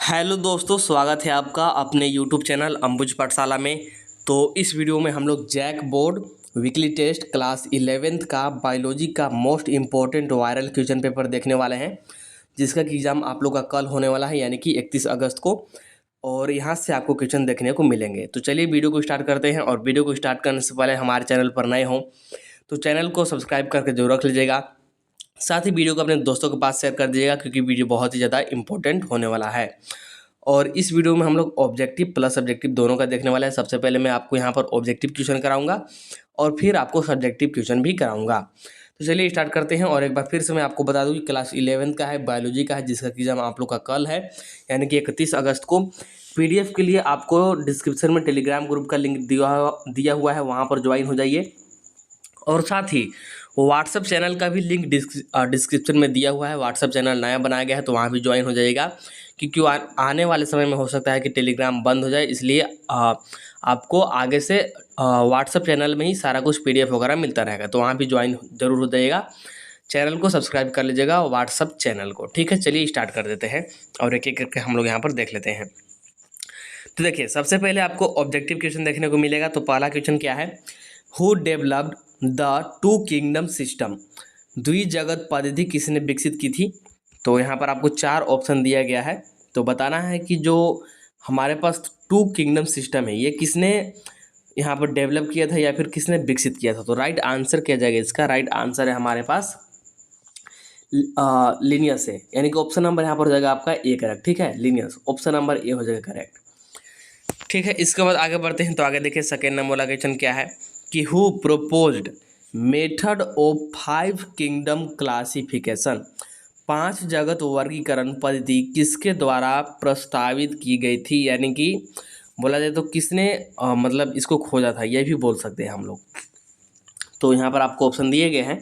Hello दोस्तों, स्वागत है आपका अपने यूट्यूब चैनल अंबुज पाठशाला में। तो इस वीडियो में हम लोग JAC board weekly test class 11th का बायोलॉजी का most important viral question paper देखने वाले हैं, जिसका कि एग्ज़ाम आप लोग का कल होने वाला है, यानी कि 31 अगस्त को। और यहाँ से आपको क्वेश्चन देखने को मिलेंगे। तो चलिए वीडियो को स्टार्ट करते हैं। और वीडियो को स्टार्ट करने से पहले हमारे चैनल पर नए हों तो चैनल को सब्सक्राइब करके जरूर रख लीजिएगा। साथ ही वीडियो को अपने दोस्तों के पास शेयर कर दीजिएगा, क्योंकि वीडियो बहुत ही ज़्यादा इंपॉर्टेंट होने वाला है। और इस वीडियो में हम लोग ऑब्जेक्टिव प्लस सब्जेक्टिव दोनों का देखने वाले हैं। सबसे पहले मैं आपको यहाँ पर ऑब्जेक्टिव क्वेश्चन कराऊंगा और फिर आपको सब्जेक्टिव क्वेश्चन भी कराऊंगा। तो चलिए स्टार्ट करते हैं। और एक बार फिर से मैं आपको बता दूं कि क्लास 11 का है, बायोलॉजी का है, जिसका एग्जाम आप लोग का कल है, यानी कि 31 अगस्त को। पीडीएफ के लिए आपको डिस्क्रिप्शन में टेलीग्राम ग्रुप का लिंक दिया हुआ है, वहाँ पर ज्वाइन हो जाइए। और साथ ही व्हाट्सएप चैनल का भी लिंक डिस्क्रिप्शन में दिया हुआ है। व्हाट्सएप चैनल नया बनाया गया है, तो वहाँ भी ज्वाइन हो जाइएगा, क्योंकि आने वाले समय में हो सकता है कि टेलीग्राम बंद हो जाए, इसलिए आपको आगे से व्हाट्सएप चैनल में ही सारा कुछ पीडीएफ वगैरह मिलता रहेगा। तो वहाँ भी ज्वाइन जरूर हो जाइएगा। चैनल को सब्सक्राइब कर लीजिएगा, व्हाट्सएप चैनल को। ठीक है, चलिए स्टार्ट कर देते हैं और एक एक करके हम लोग यहाँ पर देख लेते हैं। तो देखिए, सबसे पहले आपको ऑब्जेक्टिव क्वेश्चन देखने को मिलेगा। तो पहला क्वेश्चन क्या है, who developed the two kingdom system, द्विजगत पद्धति किसने विकसित की थी। तो यहाँ पर आपको 4 ऑप्शन दिया गया है। तो बताना है कि जो हमारे पास टू किंगडम सिस्टम है, ये किसने यहाँ पर डेवलप किया था या फिर किसने विकसित किया था। तो राइट आंसर क्या जाएगा, इसका राइट आंसर है हमारे पास लिनियस है, यानी कि ऑप्शन नंबर यहाँ पर हो जाएगा आपका ए करेक्ट। ठीक है, लिनियस ऑप्शन नंबर ए हो जाएगा करेक्ट। ठीक है, इसके बाद आगे बढ़ते हैं। तो आगे देखिए, सेकेंड नंबर वाला क्वेश्चन क्या है कि who proposed method of 5 kingdom classification, 5 जगत वर्गीकरण पद्धति किसके द्वारा प्रस्तावित की गई थी, यानी कि बोला जाए तो किसने मतलब इसको खोजा था, ये भी बोल सकते हैं हम लोग। तो यहाँ पर आपको ऑप्शन दिए गए हैं।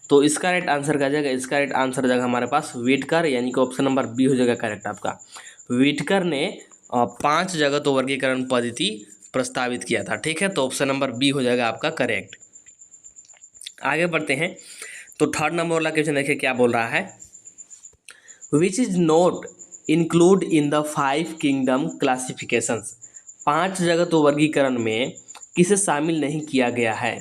तो इसका राइट आंसर क्या जाएगा, इसका राइट आंसर हो जाएगा हमारे पास व्हिटकर, यानी कि ऑप्शन नंबर बी हो जाएगा करेक्ट आपका। व्हिटकर ने 5 जगत वर्गीकरण पद्धति प्रस्तावित किया था। ठीक है, तो ऑप्शन नंबर बी हो जाएगा आपका करेक्ट। आगे बढ़ते हैं। तो थर्ड नंबर वाला क्वेश्चन देखिए क्या बोल रहा है, which is not include in the 5 kingdom classifications, 5 जगत वर्गीकरण में किसे शामिल नहीं किया गया है।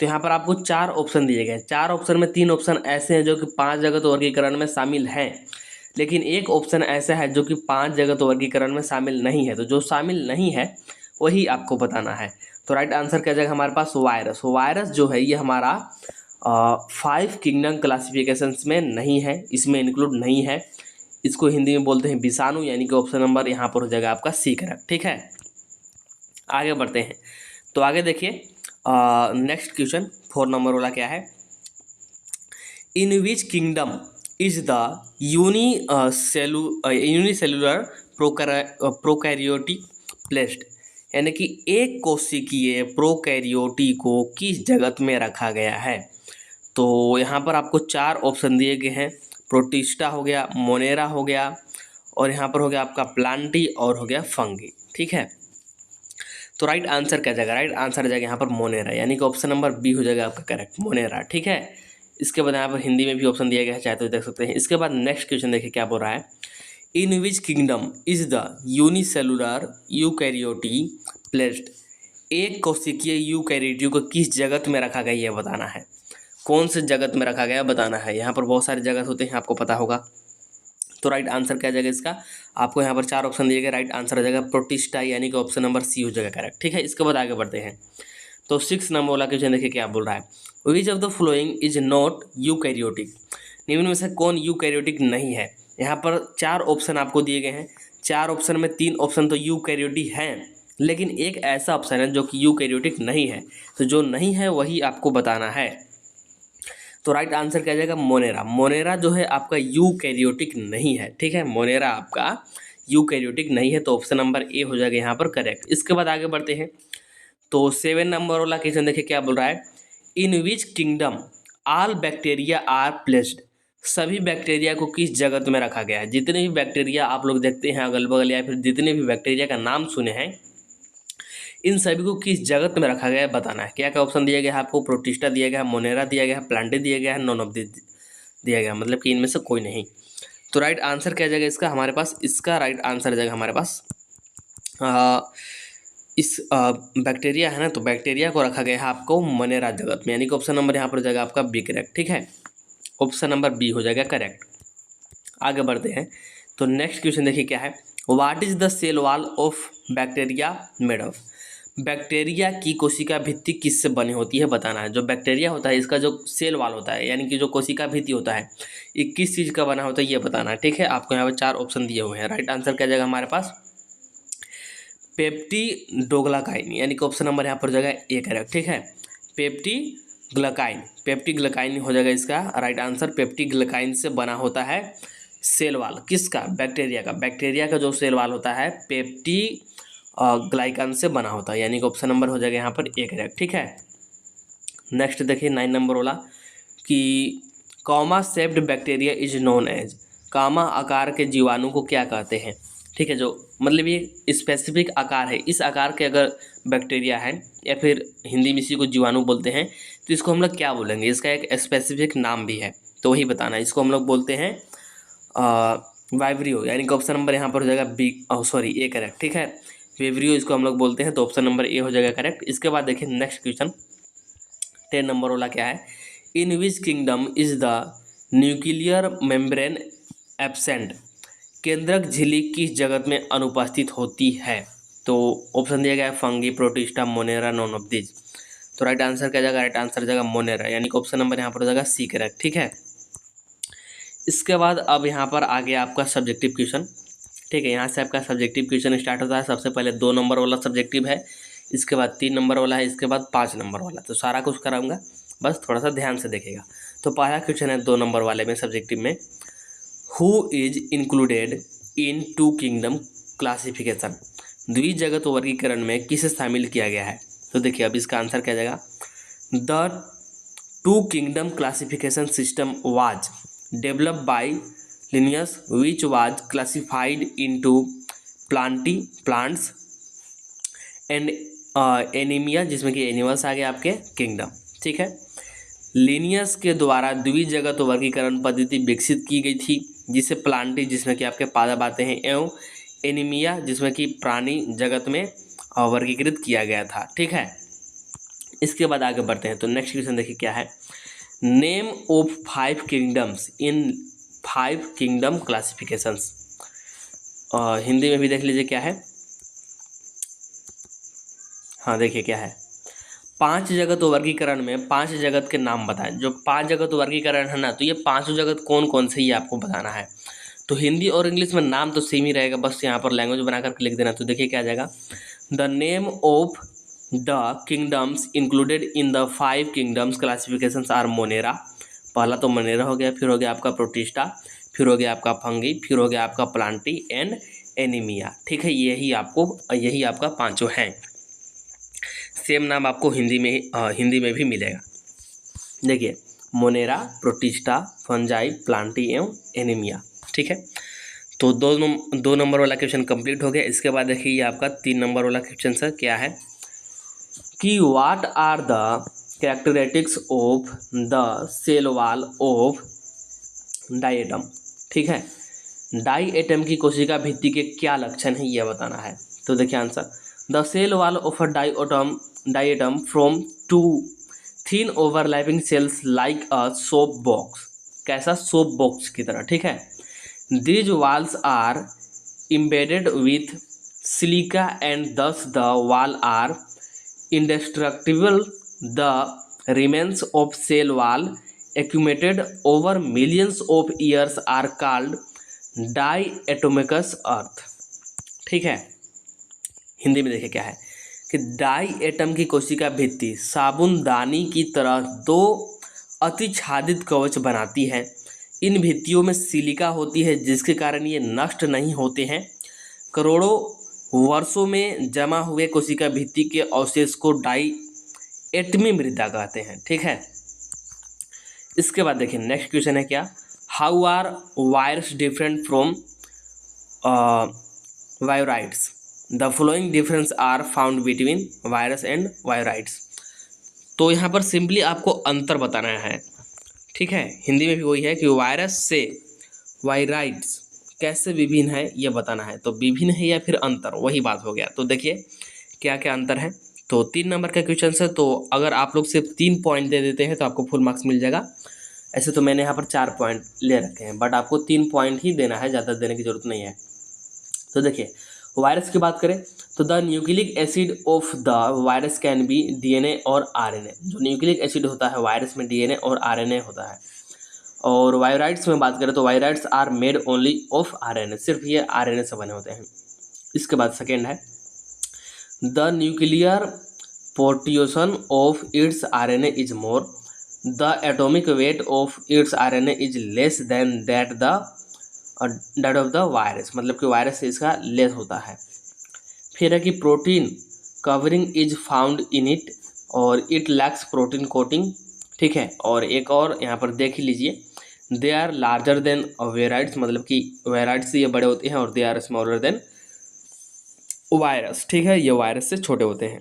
तो यहाँ पर आपको 4 ऑप्शन दिए गए हैं। 4 ऑप्शन में 3 ऑप्शन ऐसे हैं जो कि 5 जगत वर्गीकरण में शामिल हैं, लेकिन एक ऑप्शन ऐसा है जो कि 5 जगत वर्गीकरण में शामिल नहीं है। तो जो शामिल नहीं है वही आपको बताना है। तो राइट आंसर क्या जाएगा हमारे पास, वायरस। वायरस जो है ये हमारा 5 किंगडम क्लासिफिकेशंस में नहीं है, इसमें इंक्लूड नहीं है। इसको हिंदी में बोलते हैं विषाणु, यानी कि ऑप्शन नंबर यहाँ पर हो जाएगा आपका सी करेक्ट। ठीक है, आगे बढ़ते हैं। तो आगे देखिए, नेक्स्ट क्वेश्चन 4 नंबर वाला क्या है, in which kingdom is the unicellular prokaryote placed, यानी कि एक कोशिकीय प्रोकैरियोटी को किस जगत में रखा गया है। तो यहाँ पर आपको 4 ऑप्शन दिए गए हैं। प्रोटिस्टा हो गया, मोनेरा हो गया, और यहाँ पर हो गया आपका प्लांटी, और हो गया फंगी। ठीक है, तो राइट आंसर क्या जाएगा, राइट आंसर जाएगा यहाँ पर मोनेरा, यानी कि ऑप्शन नंबर बी हो जाएगा आपका करेक्ट, मोनेरा। ठीक है, इसके बाद यहाँ पर हिंदी में भी ऑप्शन दिया गया है, चाहे तो देख सकते हैं। इसके बाद नेक्स्ट क्वेश्चन देखिए क्या बोल रहा है, in which kingdom is the unicellular eukaryote placed, एक कोशिकीय यूकैरियोटी को किस जगत में रखा गया, यह बताना है। कौन से जगत में रखा गया बताना है। यहाँ पर बहुत सारे जगत होते हैं, आपको पता होगा। तो राइट आंसर क्या जाएगा इसका, आपको यहाँ पर 4 ऑप्शन दिए गए, राइट आंसर हो जाएगा प्रोटिस्टा, यानी कि ऑप्शन नंबर सी हो जाएगा करेक्ट। ठीक है, इसके बाद आगे बढ़ते हैं। तो 6 नंबर वाला क्वेश्चन देखिए क्या बोल रहा है, which of the following is not eukaryotic, निम्न में से कौन यूकैरियोटिक नहीं है। यहाँ पर 4 ऑप्शन आपको दिए गए हैं। 4 ऑप्शन में 3 ऑप्शन तो यूकैरियोटिक हैं, लेकिन एक ऐसा ऑप्शन है जो कि यूकैरियोटिक नहीं है। तो जो नहीं है वही आपको बताना है। तो राइट आंसर क्या जाएगा, मोनेरा। मोनेरा जो है आपका यूकैरियोटिक नहीं है। ठीक है, मोनेरा आपका यूकैरियोटिक नहीं है, तो ऑप्शन नंबर ए हो जाएगा यहाँ पर करेक्ट। इसके बाद आगे बढ़ते हैं। तो 7 नंबर वाला क्वेश्चन देखिए क्या बोल रहा है, in which kingdom all bacteria are placed, सभी बैक्टीरिया को किस जगत में रखा गया है। जितने भी बैक्टीरिया आप लोग देखते हैं अगल बगल, या फिर जितने भी बैक्टीरिया का नाम सुने हैं, इन सभी को किस जगत में रखा गया है बताना है। क्या क्या ऑप्शन दिया गया है आपको, प्रोटिस्टा दिया गया है, मोनेरा दिया गया है, प्लांटे दिया गया है, नॉन ऑफ दिया गया, मतलब कि इनमें से कोई नहीं। तो राइट आंसर क्या जाएगा इसका हमारे पास, इसका राइट आंसर जाएगा हमारे पास इस बैक्टीरिया है ना, तो बैक्टीरिया को रखा गया है आपको मोनेरा जगत में, यानी कि ऑप्शन नंबर यहाँ पर जाएगा आपका बी करेक्ट। ठीक है, ऑप्शन नंबर बी हो जाएगा करेक्ट। आगे बढ़ते हैं, तो नेक्स्ट क्वेश्चन देखिए क्या है, what is the cell wall of bacteria made of. Bacteria की कोशिका भित्ति किससे बनी होती है बताना है। जो बैक्टीरिया होता है इसका जो सेल वॉल होता है यानी कि जो कोशिका भित्ति होता है ये किस चीज़ का बना होता है ये बताना है। ठीक है, आपको यहाँ पर 4 ऑप्शन दिए हुए हैं। राइट आंसर क्या जाएगा हमारे पास, पेप्टिडोग्लाकाइन, यानी कि ऑप्शन नंबर यहाँ पर जाएगा ए करेक्ट। ठीक है, पेप्टिग्लाकाइन हो जाएगा इसका राइट आंसर। पेप्टिग्लाकाइन से बना होता है सेल वॉल किसका, बैक्टीरिया का जो सेल वॉल होता है ग्लाइकान से बना होता है, यानी कि ऑप्शन नंबर हो जाएगा यहाँ पर ए करेक्ट। ठीक है, नेक्स्ट देखिए 9 नंबर वाला कि comma shaped bacteria is known as, comma आकार के जीवाणु को क्या कहते हैं। ठीक है, जो मतलब ये स्पेसिफिक आकार है, इस आकार के अगर बैक्टीरिया है या फिर हिंदी में इसी को जीवाणु बोलते हैं तो इसको हम लोग क्या बोलेंगे, इसका एक स्पेसिफिक नाम भी है तो वही बताना है। इसको हम लोग बोलते हैं वाइब्रियो, यानी कि ऑप्शन नंबर यहाँ पर हो जाएगा बी ए करेक्ट। ठीक है, वेब्रियो इसको हम लोग बोलते हैं, तो ऑप्शन नंबर ए हो जाएगा करेक्ट। इसके बाद देखिए नेक्स्ट क्वेश्चन 10 नंबर वाला क्या है, in which kingdom is the nuclear membrane absent, केंद्रक झिल्ली किस जगत में अनुपस्थित होती है। तो ऑप्शन दिया गया है fungi, protista, Monera, none of this. तो राइट आंसर क्या जाएगा, राइट आंसर जाएगा मोनेरा, यानी कि ऑप्शन नंबर यहाँ पर हो जाएगा सी करेक्ट। ठीक है, इसके बाद अब यहाँ पर आ गया आपका सब्जेक्टिव क्वेश्चन। ठीक है, यहाँ से आपका सब्जेक्टिव क्वेश्चन स्टार्ट होता है। सबसे पहले 2 नंबर वाला सब्जेक्टिव है, इसके बाद 3 नंबर वाला है, इसके बाद 5 नंबर वाला। तो सारा कुछ कराऊंगा, बस थोड़ा सा ध्यान से देखिएगा। तो पहला क्वेश्चन है 2 नंबर वाले में सब्जेक्टिव में, who is included in 2 kingdom classification, द्विजगत वर्गीकरण में किसे शामिल किया गया है। तो देखिए अब इसका आंसर क्या जाएगा, the 2 kingdom classification system was developed by Linnaeus, which was classified into plants and anaemia, जिसमें कि एनिमल्स आ गए आपके किंगडम। ठीक है, लिनियस के द्वारा द्विजगत वर्गीकरण पद्धति विकसित की गई थी, जिसे प्लांटी जिसमें कि आपके पादप आते हैं एवं एनीमिया जिसमें कि प्राणी जगत में वर्गीकृत किया गया था। ठीक है, इसके बाद आगे बढ़ते हैं। तो नेक्स्ट क्वेश्चन देखिए क्या है, name of 5 kingdoms in 5 kingdom classifications. Hindi में भी देख लीजिए क्या है, हाँ देखिए क्या है, 5 जगत वर्गीकरण में 5 जगत के नाम बताएं। जो 5 जगत वर्गीकरण है ना, तो ये 5 जगत कौन कौन से ये आपको बताना है। तो हिंदी और इंग्लिश में नाम तो सेम ही रहेगा, बस यहाँ पर लैंग्वेज बना करके लिख देना। तो देखिए क्या आ जाएगा, the name of the kingdoms included in the 5 kingdoms classifications are monera, पहला तो मोनेरा हो गया, फिर हो गया आपका प्रोटिस्टा, फिर हो गया आपका फंगी, फिर हो गया आपका प्लांटी एंड एनीमिया। ठीक है, यही आपका 5 हैं। सेम नाम आपको हिंदी में भी मिलेगा। देखिए मोनेरा, प्रोटिस्टा, फंजाई, प्लांटी एवं एनीमिया। ठीक है, तो 2 नंबर वाला क्वेश्चन कंप्लीट हो गया। इसके बाद देखिए ये आपका 3 नंबर वाला क्वेश्चन सर क्या है कि what are the characteristics of the cell wall of diatom. ठीक है, डायएटम की कोशिका भित्ति के क्या लक्षण है ये बताना है। तो देखिए answer, the cell wall of a diatom from 2 thin overlapping cells like a soap box, कैसा, सोप बॉक्स की तरह। ठीक है, these walls are embedded with silica and thus the wall are indestructible. The remains of cell wall accumulated over millions of years are called diatomous earth। ठीक है, हिंदी में देखिए क्या है कि डायएटम की कोशिका भित्ति साबुनदानी की तरह 2 अतिछादित कवच बनाती है। इन भित्तियों में सिलिका होती है जिसके कारण ये नष्ट नहीं होते हैं। करोड़ों वर्षों में जमा हुए कोशिका भित्ति के अवशेष को डायएटमी मृदा कहते हैं। ठीक है, इसके बाद देखिए नेक्स्ट क्वेश्चन है क्या, how are viruses different from viroids, the following difference are found between virus and viroids. तो यहाँ पर सिंपली आपको अंतर बताना है। ठीक है, हिंदी में भी वही है कि वायरस से वायराइड्स कैसे विभिन्न है ये बताना है। तो विभिन्न है या फिर अंतर, वही बात हो गया। तो देखिए क्या क्या अंतर है। तो 3 नंबर का क्वेश्चन है, तो अगर आप लोग सिर्फ 3 पॉइंट दे देते हैं तो आपको फुल मार्क्स मिल जाएगा। ऐसे तो मैंने यहाँ पर 4 पॉइंट ले रखे हैं, बट आपको 3 पॉइंट ही देना है, ज़्यादा देने की जरूरत नहीं है। तो देखिए वायरस की बात करें तो the nucleic acid of the virus can be DNA और आरएनए। जो न्यूक्लिक एसिड होता है वायरस में डीएनए और आरएनए होता है। और वायराइड्स में बात करें तो viroids are made only of RNA, सिर्फ ये आरएनए से बने होते हैं। इसके बाद सेकेंड है the nuclear proportion of its RNA is more, the atomic weight of its RNA is less than that of the virus, मतलब कि वायरस से इसका लेस होता है। फिर है कि protein covering is found in it और इट लैक्स प्रोटीन कोटिंग, ठीक है। और एक और यहाँ पर देख ही लीजिए, they are larger than viroids, मतलब कि वेराइड्स से ये बड़े होते हैं, और they are smaller than virus, ठीक है, ये वायरस से छोटे होते हैं।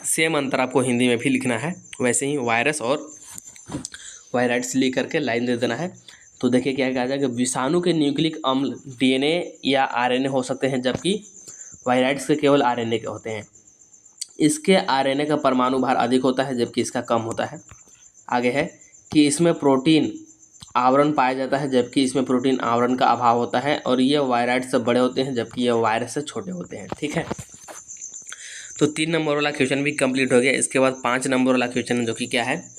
सेम अंतर आपको हिंदी में भी लिखना है, वैसे ही वायरस और वायराइड्स लिख करके लाइन दे देना है। तो देखिए क्या कहा जाएगा, विषाणु के न्यूक्लिक अम्ल डीएनए या आरएनए हो सकते हैं, जबकि वायराइड्स के केवल आरएनए के होते हैं। इसके आरएनए का परमाणु भार अधिक होता है, जबकि इसका कम होता है। आगे है कि इसमें प्रोटीन आवरण पाया जाता है, जबकि इसमें प्रोटीन आवरण का अभाव होता है, और ये वायराइड से बड़े होते हैं, जबकि ये वायरस से छोटे होते हैं, ठीक है। तो 3 नंबर वाला क्वेश्चन भी कंप्लीट हो गया। इसके बाद 5 नंबर वाला क्वेश्चन जो कि क्या है,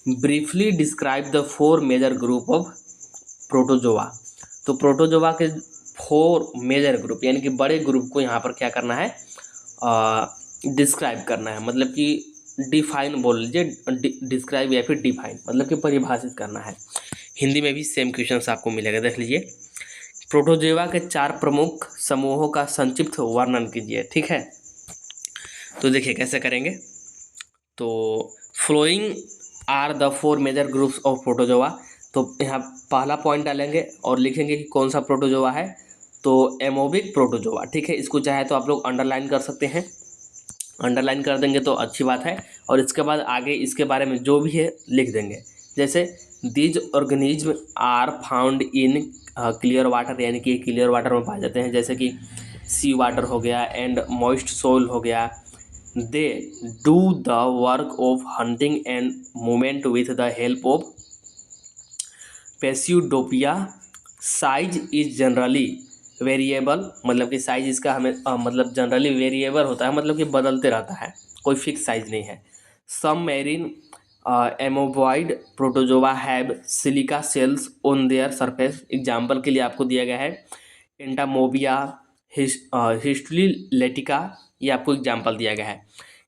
briefly describe the 4 major group of protozoa. तो प्रोटोजोआ के 4 मेजर ग्रुप यानी कि बड़े ग्रुप को यहाँ पर क्या करना है, डिस्क्राइब करना है, मतलब कि डिफाइन बोल लीजिए, डिस्क्राइब या फिर डिफाइन, मतलब कि परिभाषित करना है। हिंदी में भी सेम क्वेश्चन आपको मिलेगा, देख लीजिए। प्रोटोजोआ के 4 प्रमुख समूहों का संक्षिप्त वर्णन कीजिए, ठीक है। तो देखिए कैसे करेंगे। तो following are the 4 major groups of protozoa. तो यहाँ पहला पॉइंट डालेंगे और लिखेंगे कि कौन सा प्रोटोजोआ है, तो एमोबिक प्रोटोजोआ, ठीक है। इसको चाहे तो आप लोग अंडरलाइन कर सकते हैं, अंडरलाइन कर देंगे तो अच्छी बात है। और इसके बाद आगे इसके बारे में जो भी है लिख देंगे, जैसे these organism are found in clear water, यानी कि क्लियर वाटर में पाए जाते हैं, जैसे कि सी वाटर हो गया एंड मॉइस्ट सोइल हो गया। They do the work of hunting and movement with the help of pseudopodia. Size is generally variable, मतलब कि साइज इसका हमें मतलब जनरली वेरिएबल होता है, मतलब कि बदलते रहता है, कोई फिक्स साइज नहीं है। Some marine amoeboid protozoa have silica cells on their surface. Example के लिए आपको दिया गया है एंटामोबिया, हिस्टोलेटिका, ये आपको एग्जाम्पल दिया गया है।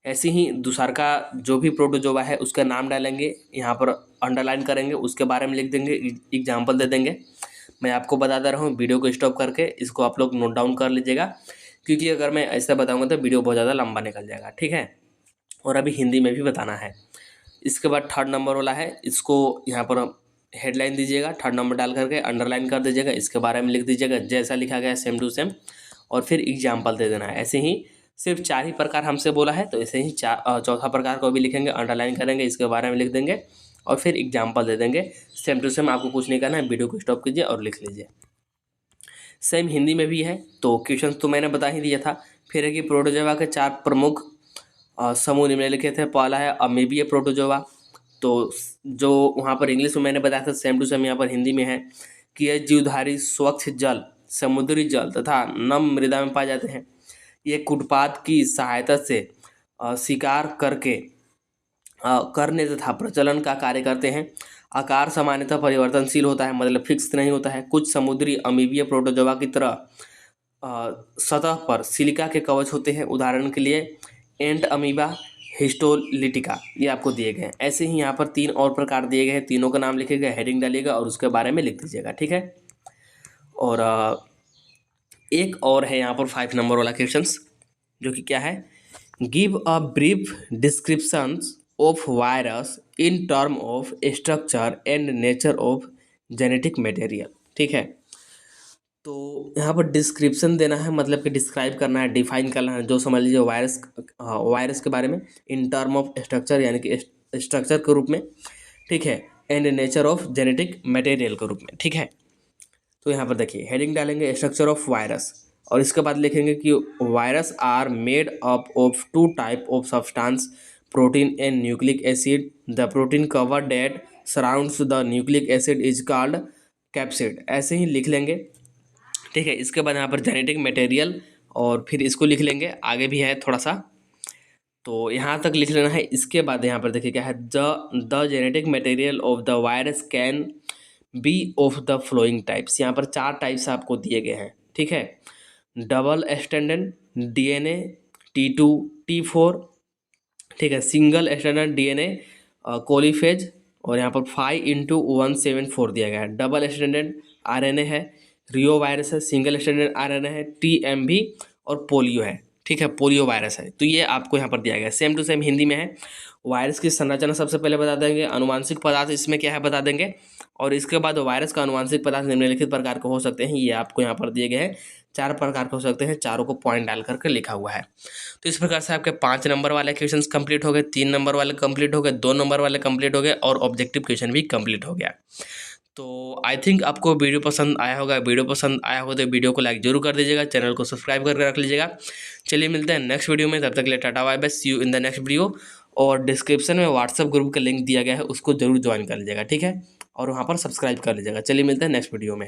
ऐसे ही दूसरा का जो भी प्रोटोजोआ है उसका नाम डालेंगे, यहाँ पर अंडरलाइन करेंगे, उसके बारे में लिख देंगे, एग्जाम्पल दे देंगे। मैं आपको बता दे रहा हूँ, वीडियो को स्टॉप करके इसको आप लोग नोट डाउन कर लीजिएगा, क्योंकि अगर मैं ऐसा बताऊँगा तो वीडियो बहुत ज़्यादा लंबा निकल जाएगा, ठीक है। और अभी हिंदी में भी बताना है। इसके बाद 3rd नंबर वाला है, इसको यहाँ पर हेडलाइन दीजिएगा, 3rd नंबर डाल करके अंडरलाइन कर दीजिएगा, इसके बारे में लिख दीजिएगा जैसा लिखा गया सेम टू सेम, और फिर एग्जाम्पल दे देना है। ऐसे ही सिर्फ 4 ही प्रकार हमसे बोला है, तो ऐसे ही चौथा प्रकार को भी लिखेंगे, अंडरलाइन करेंगे, इसके बारे में लिख देंगे, और फिर एग्जाम्पल दे देंगे। सेम टू सेम, आपको कुछ नहीं करना है, वीडियो को स्टॉप कीजिए और लिख लीजिए। सेम हिंदी में भी है, तो क्वेश्चन तो मैंने बता ही दिया था। फिर है कि प्रोटोजोआ के 4 प्रमुख समूह निम्नलिखित है। पहला है अमीबीय प्रोटोजोआ, तो जो वहाँ पर इंग्लिश में मैंने बताया था सेम टू सेम यहाँ पर हिंदी में है कि यह जीवधारी स्वच्छ जल, समुद्री जल तथा नम मृदा में पाए जाते हैं। ये कुटपाद की सहायता से शिकार करने तथा प्रचलन का कार्य करते हैं। आकार सामान्यतः परिवर्तनशील होता है, मतलब फिक्स नहीं होता है। कुछ समुद्री अमीबीय प्रोटोजोआ की तरह सतह पर सिलिका के कवच होते हैं, उदाहरण के लिए एंट अमीबा, हिस्टोलिटिका, ये आपको दिए गए हैं। ऐसे ही यहाँ पर 3 और प्रकार दिए गए हैं, तीनों का नाम लिखिएगा, हेडिंग डालिएगा और उसके बारे में लिख दीजिएगा, ठीक है। और एक और है यहाँ पर 5 नंबर वाला क्वेश्चंस, जो कि क्या है, give a brief description of virus in term of structure and nature of genetic material, ठीक है। तो यहाँ पर डिस्क्रिप्शन देना है, मतलब कि डिस्क्राइब करना है, डिफाइन करना है, जो समझ लीजिए वायरस के बारे में, इन टर्म ऑफ स्ट्रक्चर यानी कि स्ट्रक्चर के रूप में, ठीक है, and nature of genetic material के रूप में, ठीक है। तो यहाँ पर देखिए हेडिंग डालेंगे स्ट्रक्चर ऑफ वायरस, और इसके बाद लिखेंगे कि virus are made up of two type of substance, protein and nucleic acid. The protein cover that surrounds the nucleic acid is called capsid. ऐसे ही लिख लेंगे, ठीक है। इसके बाद यहाँ पर जेनेटिक मटेरियल, और फिर इसको लिख लेंगे, आगे भी है थोड़ा सा, तो यहाँ तक लिख लेना है। इसके बाद यहाँ पर देखिए क्या है, the genetic material of the virus can be of the flowing types. यहाँ पर 4 टाइप्स आपको दिए गए हैं, ठीक है। Double standard DNA T2 T4, ठीक है। सिंगल स्टैंडर्ड DNA कोलीफेज, और यहाँ पर 5x174 दिया गया है। डबल स्टैंडर्ड RNA है, रियो वायरस है। सिंगल स्टैंडर्ड RNA है, TMV, और पोलियो है, ठीक है, पोलियो वायरस है। तो ये आपको यहाँ पर दिया गया है, सेम टू सेम हिंदी में है। वायरस की संरचना सबसे पहले बता देंगे, अनुवांशिक पदार्थ इसमें क्या है बता देंगे, और इसके बाद वायरस का अनुवांशिक पदार्थ निम्नलिखित प्रकार के हो सकते हैं, ये आपको यहाँ पर दिए गए हैं। 4 प्रकार के हो सकते हैं, चारों को पॉइंट डाल करके लिखा हुआ है। तो इस प्रकार से आपके 5 नंबर वाले क्वेश्चन कंप्लीट हो गए, 3 नंबर वाले कंप्लीट हो गए, 2 नंबर वाले कंप्लीट हो गए, और ऑब्जेक्टिव क्वेश्चन भी कंप्लीट हो गया। तो आई थिंक आपको वीडियो पसंद आया होगा। वीडियो पसंद आया हो तो वीडियो को लाइक जरूर कर दीजिएगा, चैनल को सब्सक्राइब करके रख लीजिएगा। चलिए मिलते हैं नेक्स्ट वीडियो में, तब तक के लिए tata bye bye, see you in the next video. और डिस्क्रिप्शन में व्हाट्सएप ग्रुप का लिंक दिया गया है, उसको जरूर ज्वाइन कर लीजिएगा, ठीक है, और वहाँ पर सब्सक्राइब कर लीजिएगा। चलिए मिलते हैं नेक्स्ट वीडियो में।